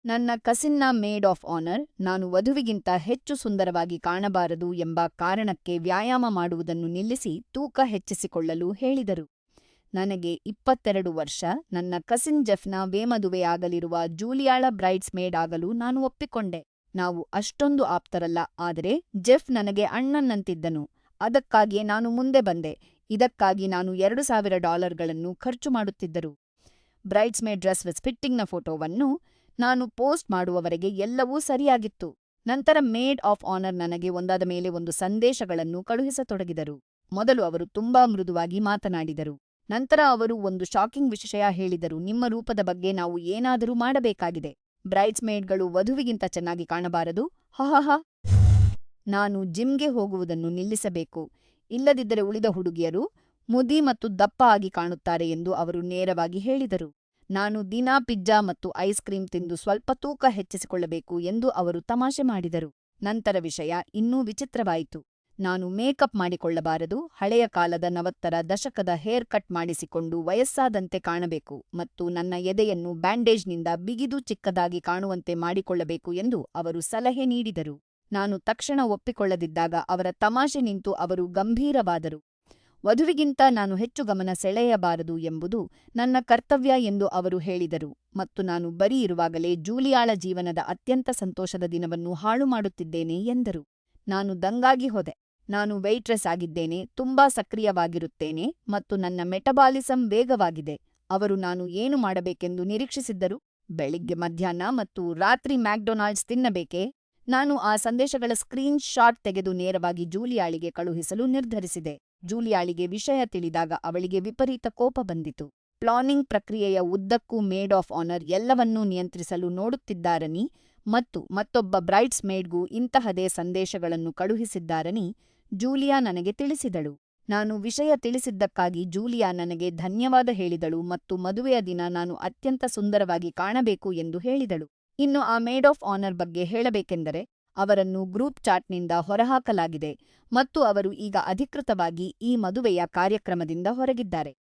ನನ್ನ ಕಸಿನ್ನ made of honour ನಾನು ವಧುವಿಗಿಂತ ಹೆಚ್ಚು ಸುಂದರವಾಗಿ ಕಾಣಬಾರದು ಎಂಬ ಕಾರಣಕ್ಕೆ ವ್ಯಾಯಾಮ ಮಾಡುವುದನ್ನು ನಿಲ್ಲಿಸಿ ತೂಕ ಹೆಚ್ಚಿಸಿಕೊಳ್ಳಲು ಹೇಳಿದರು. ನನಗೆ 22 ವರ್ಷ, ನನ್ನ ಕಸಿನ್ ಜೆಫ್‌ನ ವೇಮದುವೆಯಾಗಲಿರುವ ಜೂಲಿಯಾಳ ಬ್ರೈಡ್ಸ್‌ಮೇಡ್ ಆಗಲು ನಾನು ಒಪ್ಪಿಕೊಂಡೆ. ನಾವು ಅಷ್ಟೊಂದು ಆಪ್ತರಲ್ಲ, ಆದರೆ ಜೆಫ್ ನನಗೆ ಅಣ್ಣನಂತಿದ್ದನು. ಅದಕ್ಕಾಗಿಯೇ ನಾನು ಮುಂದೆ ಬಂದೆ. ಇದಕ್ಕಾಗಿ ನಾನು $2,000ಗಳನ್ನು ಖರ್ಚು ಮಾಡುತ್ತಿದ್ದರು. ಬ್ರೈಡ್ಸ್‌ಮೇಡ್ ಡ್ರೆಸ್ ವಿತ್ ಫಿಟ್ಟಿಂಗ್‌ನ ಫೋಟೋವನ್ನು ನಾನು ಪೋಸ್ಟ್ ಮಾಡುವವರೆಗೆ ಎಲ್ಲವೂ ಸರಿಯಾಗಿತ್ತು. ನಂತರ ಮೇಡ್ ಆಫ್ ಆನರ್ ನನಗೆ ಒಂದಾದ ಮೇಲೆ ಒಂದು ಸಂದೇಶಗಳನ್ನು ಕಳುಹಿಸತೊಡಗಿದರು. ಮೊದಲು ಅವರು ತುಂಬಾ ಮೃದುವಾಗಿ ಮಾತನಾಡಿದರು. ನಂತರ ಅವರು ಒಂದು ಶಾಕಿಂಗ್ ವಿಷಯ ಹೇಳಿದರು, ನಿಮ್ಮ ರೂಪದ ಬಗ್ಗೆ ನಾವು ಏನಾದರೂ ಮಾಡಬೇಕಾಗಿದೆ. ಬ್ರೈಡ್ಸ್‌ಮೇಡ್‌ಗಳು ವಧುವಿಗಿಂತ ಚೆನ್ನಾಗಿ ಕಾಣಬಾರದು. ಹಹಹ. ನಾನು ಜಿಮ್‌ಗೆ ಹೋಗುವುದನ್ನು ನಿಲ್ಲಿಸಬೇಕು. ಇಲ್ಲದಿದ್ದರೆ ಉಳಿದ ಹುಡುಗಿಯರು ಮುದಿ ಮತ್ತು ದಪ್ಪ ಆಗಿ ಕಾಣುತ್ತಾರೆ ಎಂದು ಅವರು ನೇರವಾಗಿ ಹೇಳಿದರು. ನಾನು ದಿನಾ ಪಿಜ್ಜಾ ಮತ್ತು ಐಸ್ ಕ್ರೀಮ್ ತಿಂದು ಸ್ವಲ್ಪ ತೂಕ ಹೆಚ್ಚಿಸಿಕೊಳ್ಳಬೇಕು ಎಂದು ಅವರು ತಮಾಷೆ ಮಾಡಿದರು. ನಂತರ ವಿಷಯ ಇನ್ನೂ ವಿಚಿತ್ರವಾಯಿತು. ನಾನು ಮೇಕಪ್ ಮಾಡಿಕೊಳ್ಳಬಾರದು, ಹಳೆಯ ಕಾಲದ 40ರ ದಶಕದ ಹೇರ್ ಕಟ್ ಮಾಡಿಸಿಕೊಂಡು ವಯಸ್ಸಾದಂತೆ ಕಾಣಬೇಕು ಮತ್ತು ನನ್ನ ಎದೆಯನ್ನು ಬ್ಯಾಂಡೇಜ್‌ನಿಂದ ಬಿಗಿದು ಚಿಕ್ಕದಾಗಿ ಕಾಣುವಂತೆ ಮಾಡಿಕೊಳ್ಳಬೇಕು ಎಂದು ಅವರು ಸಲಹೆ ನೀಡಿದರು. ನಾನು ತಕ್ಷಣ ಒಪ್ಪಿಕೊಳ್ಳದಿದ್ದಾಗ ಅವರ ತಮಾಷೆ ನಿಂತು ಅವರು ಗಂಭೀರವಾದರು. ವಧುವಿಗಿಂತ ನಾನು ಹೆಚ್ಚು ಗಮನ ಸೆಳೆಯಬಾರದು ಎಂಬುದು ನನ್ನ ಕರ್ತವ್ಯ ಎಂದು ಅವರು ಹೇಳಿದರು ಮತ್ತು ನಾನು ಬರಿ ಇರುವಾಗಲೇ ಜೂಲಿಯಾಳ ಜೀವನದ ಅತ್ಯಂತ ಸಂತೋಷದ ದಿನವನ್ನು ಹಾಳು ಮಾಡುತ್ತಿದ್ದೇನೆ ಎಂದರು. ನಾನು ದಂಗಾಗಿ ಹೋದೆ. ನಾನು ವೇಟ್ರೆಸ್ ಆಗಿದ್ದೇನೆ, ತುಂಬಾ ಸಕ್ರಿಯವಾಗಿರುತ್ತೇನೆ ಮತ್ತು ನನ್ನ ಮೆಟಬಾಲಿಸಂ ವೇಗವಾಗಿದೆ. ಅವರು ನಾನು ಏನು ಮಾಡಬೇಕೆಂದು ನಿರೀಕ್ಷಿಸಿದ್ದರು? ಬೆಳಿಗ್ಗೆ, ಮಧ್ಯಾಹ್ನ ಮತ್ತು ರಾತ್ರಿ ಮ್ಯಾಕ್‌ಡೊನಾಲ್ಡ್ಸ್ ತಿನ್ನಬೇಕೇ? ನಾನು ಆ ಸಂದೇಶಗಳ ಸ್ಕ್ರೀನ್ ಶಾಟ್ ತೆಗೆದು ನೇರವಾಗಿ ಜೂಲಿಯಾಳಿಗೆ ಕಳುಹಿಸಲು ನಿರ್ಧರಿಸಿದೆ. ಜೂಲಿಯಾಳಿಗೆ ವಿಷಯ ತಿಳಿದಾಗ ಅವಳಿಗೆ ವಿಪರೀತ ಕೋಪ ಬಂದಿತು. ಪ್ಲಾನಿಂಗ್ ಪ್ರಕ್ರಿಯೆಯ ಉದ್ದಕ್ಕೂ ಮೇಡ್ ಆಫ್ ಆನರ್ ಎಲ್ಲವನ್ನೂ ನಿಯಂತ್ರಿಸಲು ನೋಡುತ್ತಿದ್ದಾರನಿ ಮತ್ತು ಮತ್ತೊಬ್ಬ ಬ್ರೈಡ್ಸ್‌ಮೇಡ್‌ಗೂ ಇಂತಹದೇ ಸಂದೇಶಗಳನ್ನು ಕಳುಹಿಸಿದ್ದಾರನಿ ಜೂಲಿಯಾ ನನಗೆ ತಿಳಿಸಿದಳು. ನಾನು ವಿಷಯ ತಿಳಿಸಿದ್ದಕ್ಕಾಗಿ ಜೂಲಿಯಾ ನನಗೆ ಧನ್ಯವಾದ ಹೇಳಿದಳು ಮತ್ತು ಮದುವೆಯ ದಿನ ನಾನು ಅತ್ಯಂತ ಸುಂದರವಾಗಿ ಕಾಣಬೇಕು ಎಂದು ಹೇಳಿದಳು. ಇನ್ನು ಆ ಮೇಡ್ ಆಫ್ ಆನರ್ ಬಗ್ಗೆ ಹೇಳಬೇಕೆಂದರೆ, ಅವರನ್ನು ಗ್ರೂಪ್ ಚಾಟ್‌ನಿಂದ ಹೊರಹಾಕಲಾಗಿದೆ ಮತ್ತು ಅವರು ಈಗ ಅಧಿಕೃತವಾಗಿ ಈ ಮದುವೆಯ ಕಾರ್ಯಕ್ರಮದಿಂದ ಹೊರಗಿದ್ದಾರೆ.